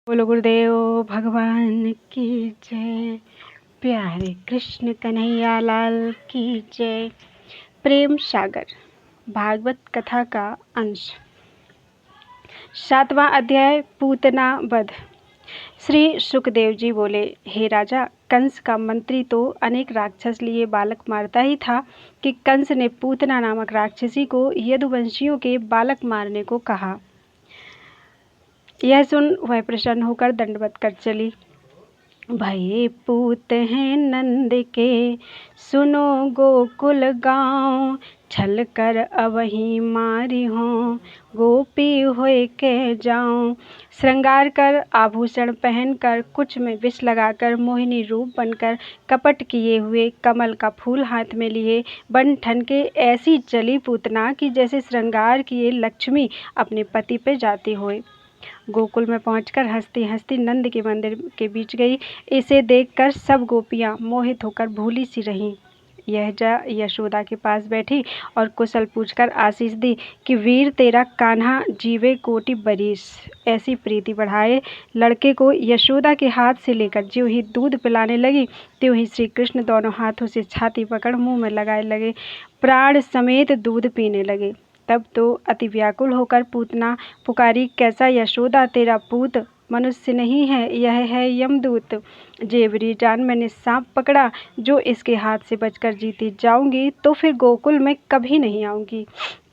बोलो गुरुदेव भगवान की जय। प्यारे कृष्ण कन्हैया लाल की जय। प्रेम सागर भागवत कथा का अंश 7वां अध्याय पूतना वध। श्री सुखदेव जी बोले, हे राजा, कंस का मंत्री तो अनेक राक्षस लिए बालक मारता ही था कि कंस ने पूतना नामक राक्षसी को यदुवंशियों के बालक मारने को कहा। यह सुन वह प्रसन्न होकर दंडवत कर चली। भये पूत हैं नंद के, सुनो गोकुल गाँव, छल कर अवहीं मारी हों, गोपी होए के जाऊं। श्रृंगार कर, आभूषण पहनकर, कुछ में विष लगाकर, मोहिनी रूप बनकर, कपट किए हुए, कमल का फूल हाथ में लिए, बन ठन के ऐसी चली पूतना कि जैसे श्रृंगार किए लक्ष्मी अपने पति पे जाती होए। गोकुल में पहुंचकर हंसती हंसती नंद के मंदिर के बीच गई। इसे देखकर सब गोपियां मोहित होकर भूली सी रहीं। यह जा यशोदा के पास बैठी और कुशल पूछकर आशीष दी कि वीर तेरा कान्हा जीवे कोटि बरिस, ऐसी प्रीति बढ़ाए। लड़के को यशोदा के हाथ से लेकर ज्यों ही दूध पिलाने लगी त्यों ही श्री कृष्ण दोनों हाथों से छाती पकड़ मुंह में लगाए लगे, प्राण समेत दूध पीने लगे। तब तो अति व्याकुल होकर पूतना पुकारी, कैसा यशोदा, तेरा पूत मनुष्य नहीं है, यह है यमदूत। जेवरी जान, मैंने सांप पकड़ा, जो इसके हाथ से बचकर जीती जाऊंगी तो फिर गोकुल में कभी नहीं आऊंगी।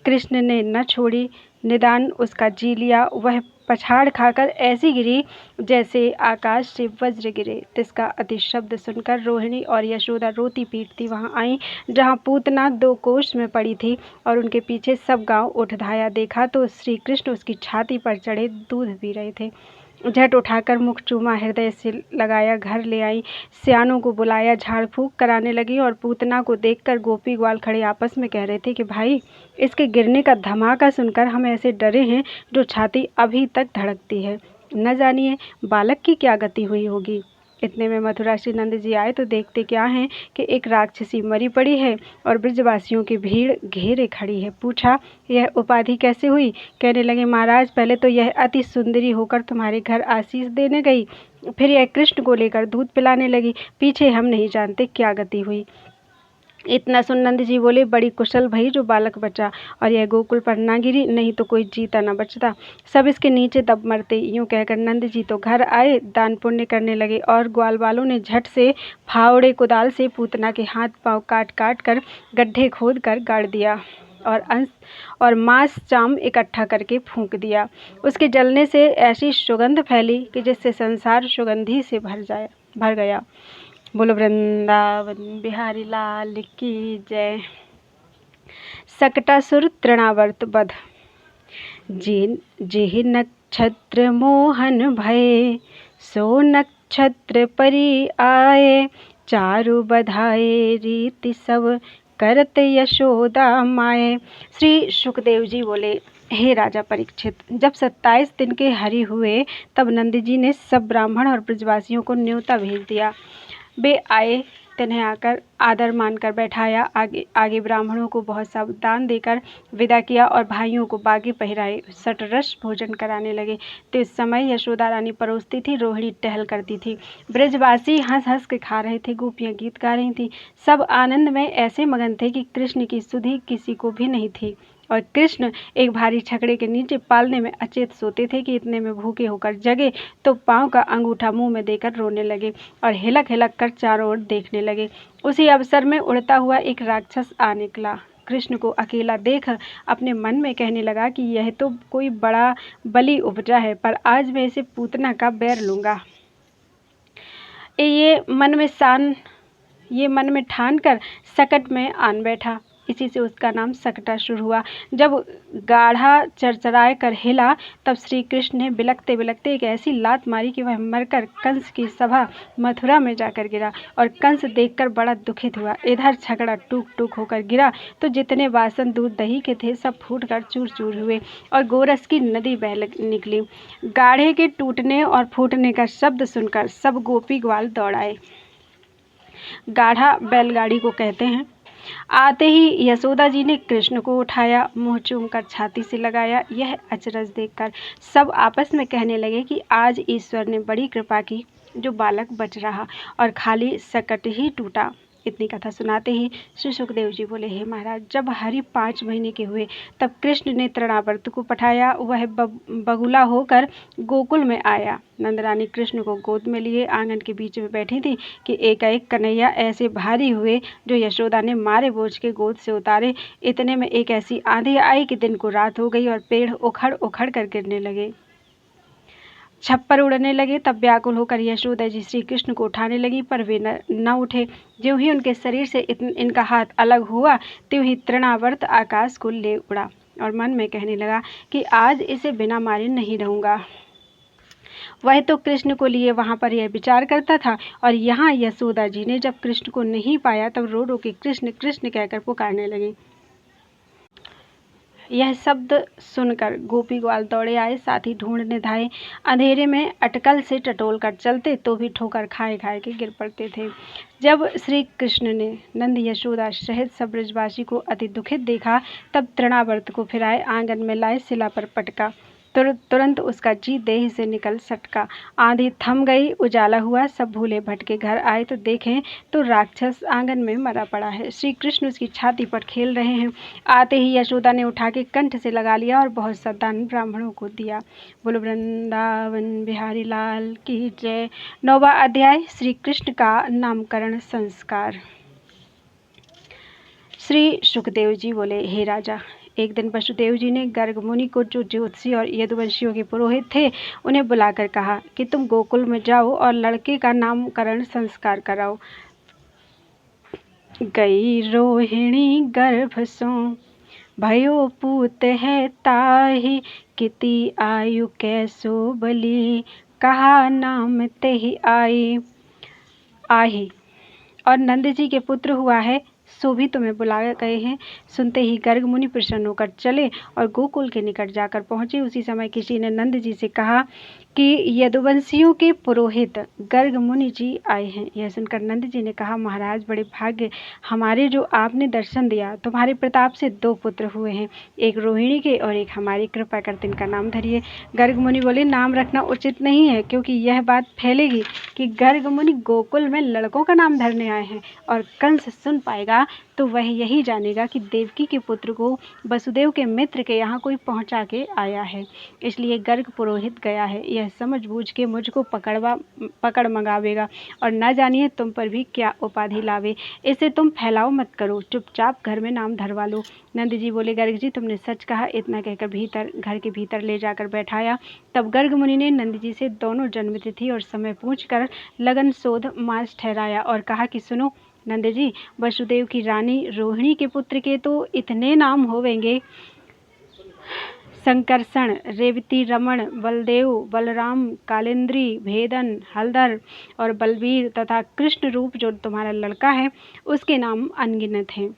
कृष्ण ने न छोड़ी, निदान उसका जी लिया। वह पछाड़ खाकर ऐसी गिरी जैसे आकाश से वज्र गिरे। तिसका अति शब्द सुनकर रोहिणी और यशोदा रोती पीटती वहां आई जहां पूतना 2 कोष में पड़ी थी और उनके पीछे सब गांव उठ धाया। देखा तो श्री कृष्ण उसकी छाती पर चढ़े दूध पी रहे थे। झट उठाकर मुख चूमा, हृदय से लगाया, घर ले आई, सियानों को बुलाया, झाड़ फूंक कराने लगी और पूतना को देखकर गोपी ग्वाल खड़े आपस में कह रहे थे कि भाई, इसके गिरने का धमाका सुनकर हम ऐसे डरे हैं जो छाती अभी तक धड़कती है। न जानिए बालक की क्या गति हुई होगी। इतने में मथुरा श्री नंद जी आए तो देखते क्या हैं कि एक राक्षसी मरी पड़ी है और ब्रजवासियों की भीड़ घेरे खड़ी है। पूछा, यह उपाधि कैसे हुई? कहने लगे, महाराज, पहले तो यह अति सुंदरी होकर तुम्हारे घर आशीष देने गई, फिर यह कृष्ण को लेकर दूध पिलाने लगी, पीछे हम नहीं जानते क्या गति हुई। इतना सुन नंद जी बोले, बड़ी कुशल भई जो बालक बचा, और यह गोकुल पर ना गिरी, नहीं तो कोई जीता न बचता, सब इसके नीचे दब मरते। यूं कहकर नंद जी तो घर आए, दान पुण्य करने लगे और ग्वाल वालों ने झट से फावड़े कुदाल से पूतना के हाथ पांव काट काट कर गड्ढे खोद कर गाड़ दिया और अंश और मांस चाम इकट्ठा करके फूंक दिया। उसके जलने से ऐसी सुगंध फैली कि जिससे संसार सुगंधी से भर गया। बोलो वृंदावन बिहारी लाल की जय। सकटासुर तृणावर्त वध। जेहि नक्षत्र मोहन भये, सो नक्षत्र परि आए, चारु बधाए रीति सब, करत यशोदा माए। श्री सुखदेव जी बोले, हे राजा परीक्षित, जब 27 दिन के हरि हुए तब नंद जी ने सब ब्राह्मण और ब्रजवासियों को न्योता भेज दिया। वे आए, तिन्हें आकर आदर मानकर बैठाया, आगे ब्राह्मणों को बहुत सा दान देकर विदा किया और भाइयों को बागे पहराए, सटरस भोजन कराने लगे। तो इस समय यशोदा रानी परोसती थी, रोहिणी टहल करती थी, ब्रजवासी हंस हंस के खा रहे थे, गोपियां गीत गा रही थीं। सब आनंद में ऐसे मगन थे कि कृष्ण की सुधि किसी को भी नहीं थी। और कृष्ण एक भारी छकड़े के नीचे पालने में अचेत सोते थे कि इतने में भूखे होकर जगे तो पांव का अंगूठा मुंह में देकर रोने लगे और हिलक हिलक कर चारों ओर देखने लगे। उसी अवसर में उड़ता हुआ एक राक्षस आ निकला। कृष्ण को अकेला देख अपने मन में कहने लगा कि यह तो कोई बड़ा बलि उपजा है, पर आज मैं इसे पूतना का बैर लूंगा। ये मन में ठान कर सकट में आन बैठा। इसी से उसका नाम सकटासुर हुआ। जब गाढ़ा चरचराए कर हिला तब श्री कृष्ण ने बिलखते बिलखते एक ऐसी लात मारी कि वह मरकर कंस की सभा मथुरा में जाकर गिरा और कंस देखकर बड़ा दुखित हुआ। इधर छकड़ा टूक टूक होकर गिरा तो जितने बासन दूध दही के थे सब फूटकर चूर चूर हुए और गोरस की नदी बह निकली। गाढ़े के टूटने और फूटने का शब्द सुनकर सब गोपी ग्वाल दौड़ाए। गाढ़ा बैलगाड़ी को कहते हैं। आते ही यशोदा जी ने कृष्ण को उठाया, मुंह चूम कर छाती से लगाया। यह अचरज देखकर सब आपस में कहने लगे कि आज ईश्वर ने बड़ी कृपा की, जो बालक बच रहा और खाली सकट ही टूटा। इतनी कथा सुनाते ही श्री सुखदेव जी बोले, हे महाराज, जब हरि 5 महीने के हुए तब कृष्ण ने तृणावर्त को पठाया। वह बगुला होकर गोकुल में आया। नंदरानी कृष्ण को गोद में लिए आंगन के बीच में बैठी थी कि एकाएक कन्हैया ऐसे भारी हुए जो यशोदा ने मारे बोझ के गोद से उतारे। इतने में एक ऐसी आंधी आई कि दिन को रात हो गई और पेड़ उखड़ उखड़ कर गिरने लगे, छप्पर उड़ने लगे। तब व्याकुल होकर यशोदा जी श्री कृष्ण को उठाने लगी, पर वे न उठे। ज्यों ही उनके शरीर से इनका हाथ अलग हुआ, त्यों ही तृणावर्त आकाश को ले उड़ा और मन में कहने लगा कि आज इसे बिना मारे नहीं रहूंगा। वह तो कृष्ण को लिए वहां पर यह विचार करता था, और यहाँ यशोदा जी ने जब कृष्ण को नहीं पाया तब रो रो के कृष्ण कृष्ण कहकर पुकारने लगी। यह शब्द सुनकर गोपी ग्वाल दौड़े आए, साथ ही ढूंढने धाए। अंधेरे में अटकल से टटोल कर चलते तो भी ठोकर खाए खाए के गिर पड़ते थे। जब श्री कृष्ण ने नंद यशोदा सहित सब ब्रजवासी को अति दुखित देखा, तब तृणावर्त को फिराए आंगन में लाए शिला पर पटका। तुरंत उसका जी देह से निकल सटका। आंधी थम गई, उजाला हुआ। सब भूले भटके घर आए तो देखें तो राक्षस आंगन में मरा पड़ा है। श्री कृष्ण उसकी छाती पर खेल रहे हैं। आते ही यशोदा ने उठा के कंठ से लगा लिया और बहुत सा दान ब्राह्मणों को दिया। बोलो वृंदावन बिहारी लाल की जय। 9वां अध्याय, श्री कृष्ण का नामकरण संस्कार। श्री सुखदेव जी बोले, हे राजा, एक दिन वसुदेव जी ने गर्ग मुनि को, जो ज्योतिषी और यदुवंशियों के पुरोहित थे, उन्हें बुलाकर कहा कि तुम गोकुल में जाओ और लड़के का नामकरण संस्कार कराओ। गई रोहिणी गर्भ सो भयो पूत है ताहि, किति आयु कैसो बली, कहा नाम तेहि आही। और नंद जी के पुत्र हुआ है, सो भी तुम्हें बुलाए गए हैं। सुनते ही गर्ग मुनि प्रसन्न होकर चले और गोकुल के निकट जाकर पहुंचे। उसी समय किसी ने नंद जी से कहा कि यदुवंशियों के पुरोहित गर्ग मुनि जी आए हैं। यह सुनकर नंद जी ने कहा, महाराज, बड़े भाग्य हमारे जो आपने दर्शन दिया। तुम्हारे प्रताप से 2 पुत्र हुए हैं, एक रोहिणी के और एक हमारी। कृपा करते इनका नाम धरिए। गर्ग मुनि बोले, नाम रखना उचित नहीं है, क्योंकि यह बात फैलेगी कि गर्ग मुनि गोकुल में लड़कों का नाम धरने आए हैं, और कंस सुन पाएगा तो वह यही जानेगा कि देवकी के पुत्र को वसुदेव के मित्र के यहाँ कोई पहुँचा के आया है। इसलिए गर्ग पुरोहित गया है। यह समझ बूझ के मुझको पकड़ मंगावेगा, और न जानिए तुम पर भी क्या उपाधि लावे। इसे तुम फैलाओ मत करो, चुपचाप घर में नाम धरवा लो। नंद जी बोले, गर्ग जी, तुमने सच कहा। इतना कहकर घर के भीतर ले जाकर बैठाया। तब गर्ग मुनि ने नंद जी से दोनों जन्मतिथि और समय पूछकर लगन शोध मास ठहराया और कहा कि सुनो नंद जी, वसुदेव की रानी रोहिणी के पुत्र के तो इतने नाम होवेंगे, संकर्षण, रेवती, रमण, बलदेव, बलराम, कालिंद्री, भेदन, हलधर और बलवीर तथा कृष्ण रूप जो तुम्हारा लड़का है उसके नाम अनगिनत हैं।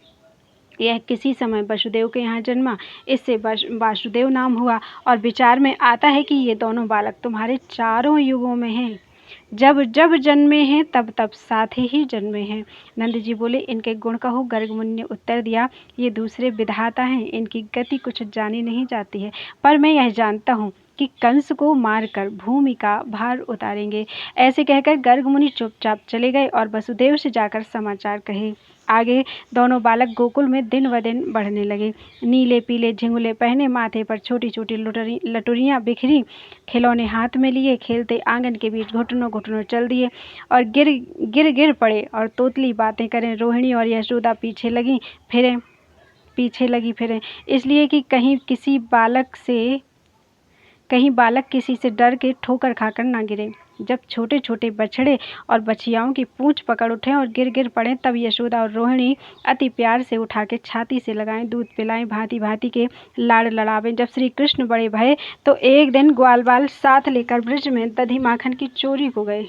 यह किसी समय वसुदेव के यहाँ जन्मा, इससे वासुदेव नाम हुआ, और विचार में आता है कि ये दोनों बालक तुम्हारे 4 युगों में हैं। जब जब जन्मे हैं तब तब साथ ही जन्मे हैं। नंद जी बोले, इनके गुण कहो। गर्ग मुनि ने उत्तर दिया, ये दूसरे विधाता हैं, इनकी गति कुछ जानी नहीं जाती है, पर मैं यह जानता हूँ कि कंस को मारकर भूमि का भार उतारेंगे। ऐसे कहकर गर्ग मुनि चुपचाप चले गए और वसुदेव से जाकर समाचार कहे। आगे दोनों बालक गोकुल में दिन व दिन बढ़ने लगे। नीले पीले झिंगुले पहने, माथे पर छोटी छोटी लटुरियाँ बिखरी, खिलौने हाथ में लिए खेलते आंगन के बीच घुटनों घुटनों चल दिए और गिर पड़े और तोतली बातें करें। रोहिणी और यशोदा पीछे लगी फिरें, इसलिए कि कहीं बालक किसी से डर के ठोकर खाकर ना गिरे। जब छोटे छोटे बछड़े और बछियाओं की पूंछ पकड़ उठे और गिर पड़े, तब यशोदा और रोहिणी अति प्यार से उठा के छाती से लगाएं, दूध पिलाएं, भांति भांति के लाड़ लड़ावें। जब श्री कृष्ण बड़े भये तो एक दिन ग्वाल बाल साथ लेकर ब्रज में दधी माखन की चोरी को गए।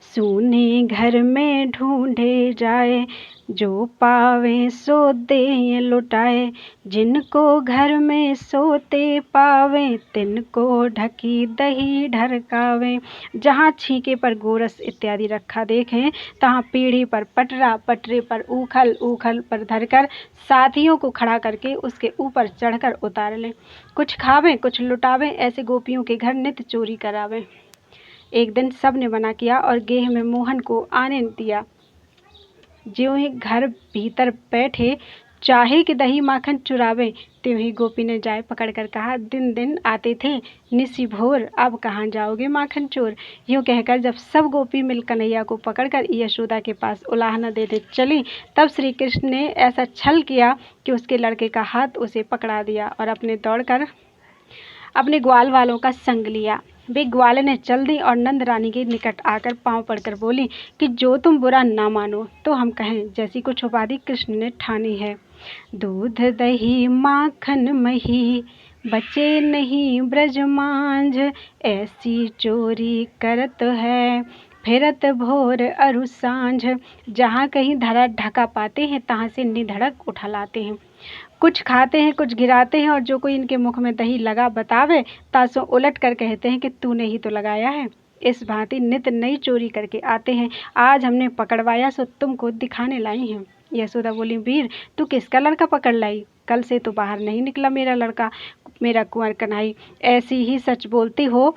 सूने घर में ढूंढे जाए, जो पावे सो दे लुटाए। जिनको घर में सोते पावे, तिनको ढकी दही ढरकावे। जहाँ छीके पर गोरस इत्यादि रखा देखें, तहाँ पीढ़ी पर पटरा, पटरे पर ऊखल, ऊखल पर धरकर साथियों को खड़ा करके उसके ऊपर चढ़कर उतार लें। कुछ खावें, कुछ लुटावें, ऐसे गोपियों के घर नित्य चोरी करावें। एक दिन सब ने मना किया और गेह में मोहन को आने दिया। ज्यों ही घर भीतर बैठे, चाहे कि दही माखन चुरावे, त्यों ही गोपी ने जाए पकड़कर कहा, दिन दिन आते थे निसी भोर, अब कहाँ जाओगे माखन चोर। यूँ कहकर जब सब गोपी मिल कन्हैया को पकड़कर यशोदा के पास उलाहना देने चली, तब श्री कृष्ण ने ऐसा छल किया कि उसके लड़के का हाथ उसे पकड़ा दिया और अपने दौड़कर अपने ग्वाल वालों का संग लिया। वे ग्वाल ने चल दी और नंद रानी के निकट आकर पांव पड़कर बोली कि जो तुम बुरा ना मानो तो हम कहें। जैसी कुछ उपाधि कृष्ण ने ठानी है। दूध दही माखन मही, बचे नहीं ब्रज मांझ। ऐसी चोरी करत है, फिरत भोर अरु सांझ। जहाँ कहीं धरा ढका पाते हैं, तहाँ से निधड़क उठा लाते हैं। कुछ खाते हैं, कुछ गिराते हैं, और जो कोई इनके मुख में दही लगा बतावे, तासो उलट कर कहते हैं कि तूने ही तो लगाया है। इस भांति नित नई चोरी करके आते हैं। आज हमने पकड़वाया सो तुमको दिखाने लाई हैं। यशोदा बोली, वीर तू किसका लड़का पकड़ लाई? कल से तो बाहर नहीं निकला मेरा लड़का, मेरा कुंवर कन्हई। ऐसी ही सच बोलती हो,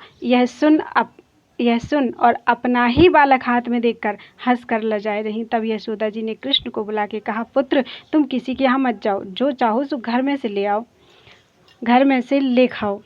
यह सुन और अपना ही बालक हाथ में देखकर हंस कर लजाए रही। तब यशोदा जी ने कृष्ण को बुला के कहा, पुत्र तुम किसी के यहाँ मत जाओ, जो चाहो सो घर में से ले आओ, घर में से ले खाओ।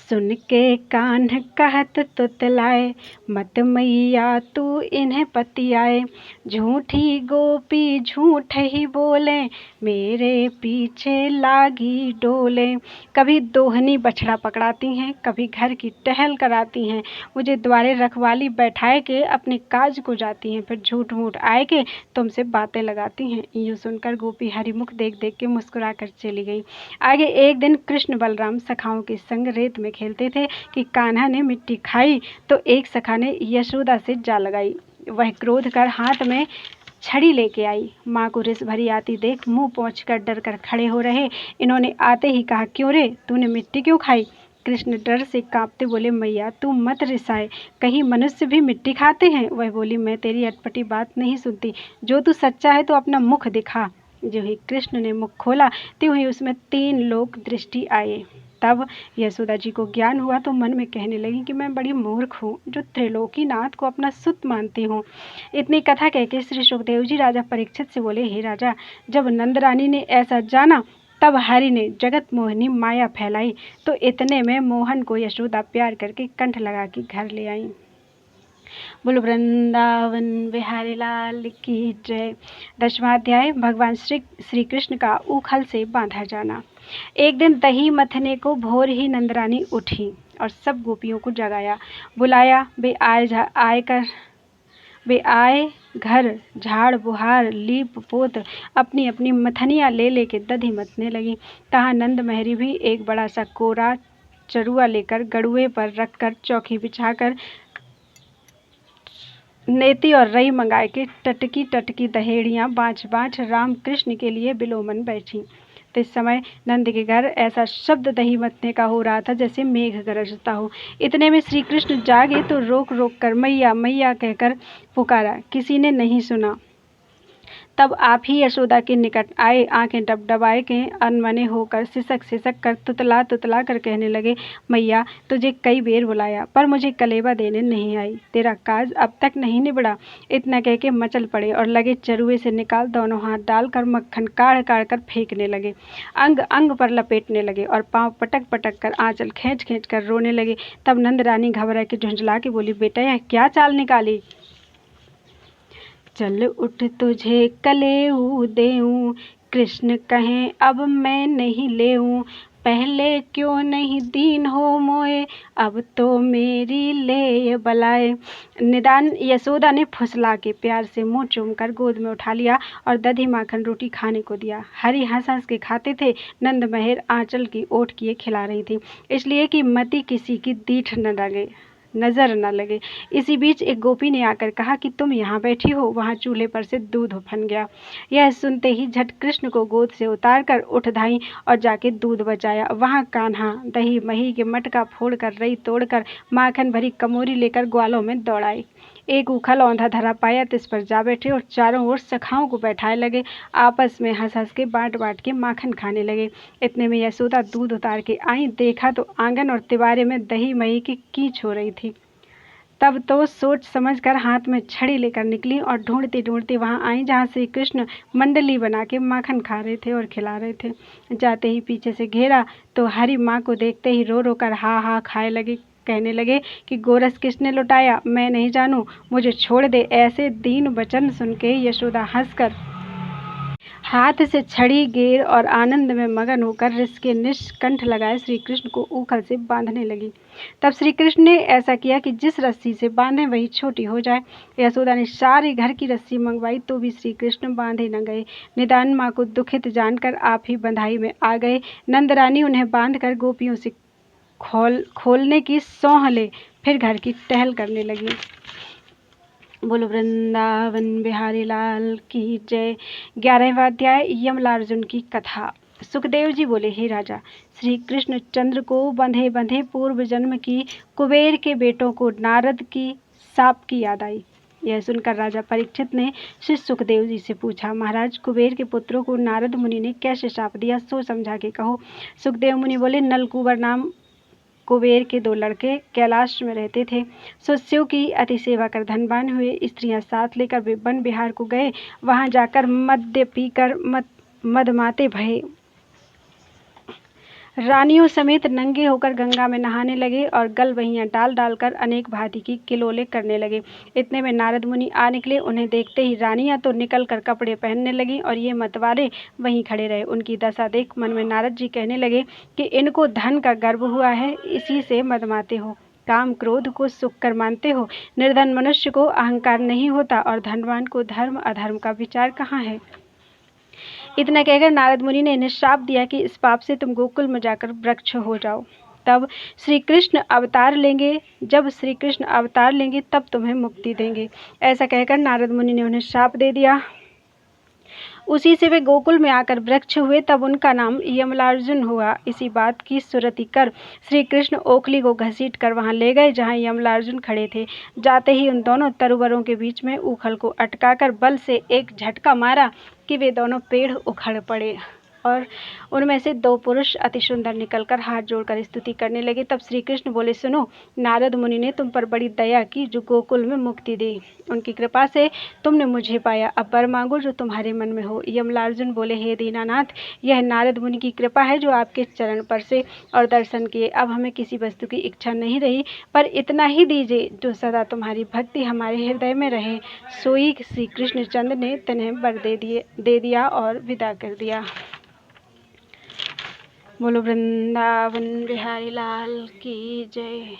सुन के कान्ह कहत तुतलाए, मत मैया तू इन्हें पतियाए। झूठी गोपी झूठ ही बोले, मेरे पीछे लागी डोले। कभी दोहनी बछड़ा पकड़ाती हैं, कभी घर की टहल कराती हैं, मुझे द्वारे रखवाली बैठाए के अपने काज को जाती हैं, फिर झूठ मूठ आए के तुमसे बातें लगाती हैं। यूँ सुनकर गोपी हरिमुख देख देख के मुस्कुरा कर चली गई। आगे एक दिन कृष्ण बलराम सखाओं के संग रेत में खेलते थे कि कान्हा ने मिट्टी खाई तो एक सखा ने यशोदा से जा लगाई। वह क्रोध कर हाथ में छड़ी लेके आई। माँ को रिस भरी आती देख मुंह पोंछ कर डर कर खड़े हो रहे। इन्होंने आते ही कहा, क्यों रे, तूने मिट्टी क्यों खाई? कृष्ण डर से कांपते बोले, मैया तू मत रिसाए, कहीं मनुष्य भी मिट्टी खाते हैं? वह बोली, मैं तेरी अटपटी बात नहीं सुनती, जो तू सच्चा है तो अपना मुख दिखा। जो ही कृष्ण ने मुख खोला, त्यों ही उसमें 3 लोक दृष्टि आए। तब यशोदा जी को ज्ञान हुआ तो मन में कहने लगी कि मैं बड़ी मूर्ख हूँ, जो त्रिलोकीनाथ को अपना सुत मानती हूँ। इतनी कथा कहकर श्री सुखदेव जी राजा परीक्षित से बोले, हे राजा, जब नंद रानी ने ऐसा जाना, तब हरि ने जगत मोहिनी माया फैलाई, तो इतने में मोहन को यशोदा प्यार करके कंठ लगा के घर ले आई। बोल वृंदावन बिहारी लाल की जय। 10वां अध्याय, भगवान श्री कृष्ण का ऊखल से बांधा जाना। एक दिन दही मथने को भोर ही नंदरानी उठी और सब गोपियों को जगाया, बुलाया। वे आए घर, झाड़ बुहार लीप पोत अपनी अपनी मथनियाँ ले लेके दधी मथने लगी। तहाँ नंद महरी भी एक बड़ा सा कोरा चरुआ लेकर गड़ुए पर रखकर चौकी बिछाकर नेती और रई मंगाए के टटकी टटकी दहेड़ियाँ बाँच बाँच राम कृष्ण के लिए बिलोमन बैठी। तो इस समय नंद के घर ऐसा शब्द दही मथने का हो रहा था जैसे मेघ गरजता हो। इतने में श्री कृष्ण जागे तो रोक रोक कर मैया मैया कहकर पुकारा, किसी ने नहीं सुना। तब आप ही यशोदा के निकट आए, आंखें डबडबाए के अनमने होकर सिसक सिसक कर तुतला तुतला कर कहने लगे, मैया तुझे कई बेर बुलाया पर मुझे कलेवा देने नहीं आई, तेरा काज अब तक नहीं निबड़ा। इतना कह के मचल पड़े और लगे चरुए से निकाल दोनों हाथ डालकर मक्खन काढ़ काढ़ कर फेंकने लगे, अंग अंग पर लपेटने लगे और पाँव पटक पटक कर आंचल खींच खींच कर रोने लगे। तब नंद रानी घबरा के झुंझला के बोली, बेटा यह क्या चाल निकाली? चल उठ तुझे कलेऊ देऊं, कृष्ण कहें अब मैं नहीं लेऊं। पहले क्यों नहीं दीन हो मोए, अब तो मेरी ले बलाए। निदान यशोदा ने फुसला के प्यार से मुंह चूम कर गोद में उठा लिया और दधी माखन रोटी खाने को दिया। हरि हंस हंस के खाते थे। नंद महर आंचल की ओट किए खिला रही थी, इसलिए कि मति किसी की दीठ न लगे। नजर न लगे। इसी बीच एक गोपी ने आकर कहा कि तुम यहाँ बैठी हो। वहाँ चूल्हे पर से दूध उफन गया। यह सुनते ही झट कृष्ण को गोद से उतार कर उठ धाई और जाके दूध बचाया। वहाँ कान्हा दही मही के मटका फोड़ कर, रई तोड़कर, माखन भरी कमोरी लेकर ग्वालों में दौड़ाई। एक उखल औंधा धरा पाया, तिस पर जा बैठे और चारों ओर सखाओं को बैठाए लगे। आपस में हंस हंस के बांट बांट के माखन खाने लगे। इतने में यशोदा दूध उतार के आई। देखा तो आंगन और तिवारे में दही मही की कीच हो रही थी। तब तो सोच समझकर हाथ में छड़ी लेकर निकली और ढूंढती ढूंढती वहां आई जहां श्री कृष्ण मंडली बना के माखन खा रहे थे और खिला रहे थे। जाते ही पीछे से घेरा तो हरी माँ को देखते ही रो रो कर हा हा खाए लगे। कहने लगे कि गोरस किसने लुटाया, मैं नहीं जानू, मुझे छोड़ दे। ऐसे दीन वचन सुन के यशोदा हंसकर हाथ से छड़ी गेर और आनंद में मगन होकर रिस के निष्कंठ लगाए श्री कृष्ण को ऊखल से बांधने लगी। तब श्री कृष्ण ने ऐसा किया कि जिस रस्सी से बांधे वही छोटी हो जाए। यशोदा ने सारी घर की रस्सी मंगवाई तो भी श्री कृष्ण बांधे न गए। निदान माँ को दुखित जानकर आप ही बंधाई में आ गए। नंदरानी उन्हें बांधकर गोपियों से खोलने की सौंह ले फिर घर की टहल करने लगी। बोलो वृंदावन बिहारी लाल की जय। 11वां अध्याय यमलार्जुन की कथा। सुखदेव जी बोले, हे राजा, श्री कृष्ण चंद्र को बंधे बंधे पूर्व जन्म की कुबेर के बेटों को नारद की शाप की याद आई। यह सुनकर राजा परीक्षित ने श्री सुखदेव जी से पूछा, महाराज, कुबेर के पुत्रों को नारद मुनि ने कैसे शाप दिया, सो समझा के कहो। सुखदेव मुनि बोले, नलकुबर नाम कुबेर के 2 लड़के कैलाश में रहते थे। शिष्यों की अति सेवा कर धनवान हुए। स्त्रियां साथ लेकर वे वन विहार को गए। वहां जाकर मद्य पीकर मदमाते भये रानियों समेत नंगे होकर गंगा में नहाने लगे और गल वहियां डाल डालकर अनेक भांति की किलोले करने लगे। इतने में नारद मुनि आ निकले। उन्हें देखते ही रानियां तो निकल कर कपड़े पहनने लगी और ये मतवाले वहीं खड़े रहे। उनकी दशा देख मन में नारद जी कहने लगे कि इनको धन का गर्व हुआ है, इसी से मदमाते हो। काम क्रोध को सुख कर मानते हो। निर्धन मनुष्य को अहंकार नहीं होता और धनवान को धर्म अधर्म का विचार कहाँ है। इतना कहकर नारद मुनि ने इन्हें श्राप दिया कि इस पाप से तुम गोकुल में जाकर वृक्ष हो जाओ। तब श्री कृष्ण अवतार लेंगे। जब श्री कृष्ण अवतार लेंगे तब तुम्हें मुक्ति देंगे। ऐसा कहकर नारद मुनि ने उन्हें श्राप दे दिया। उसी से वे गोकुल में आकर वृक्ष हुए। तब उनका नाम यमलार्जुन हुआ। इसी बात की सुरति कर श्री कृष्ण ओखली को घसीट कर वहां ले गए जहां यमलार्जुन खड़े थे। जाते ही उन दोनों तरुवरों के बीच में ऊखल को अटकाकर बल से एक झटका मारा कि वे दोनों पेड़ उखड़ पड़े और उनमें से 2 पुरुष अति सुंदर निकलकर हाथ जोड़कर स्तुति करने लगे। तब श्री कृष्ण बोले, सुनो, नारद मुनि ने तुम पर बड़ी दया की जो गोकुल में मुक्ति दी। उनकी कृपा से तुमने मुझे पाया। अब वर मांगो जो तुम्हारे मन में हो। यमलार्जुन बोले, हे दीनानाथ, यह नारद मुनि की कृपा है जो आपके चरण पर से और दर्शन किए। अब हमें किसी वस्तु की इच्छा नहीं रही, पर इतना ही दीजिए जो सदा तुम्हारी भक्ति हमारे हृदय में रहे। सोई श्री कृष्णचंद्र ने तन्हें वर दे दिया और विदा कर दिया। बोलो वृंदावन बिहारी लाल की जय।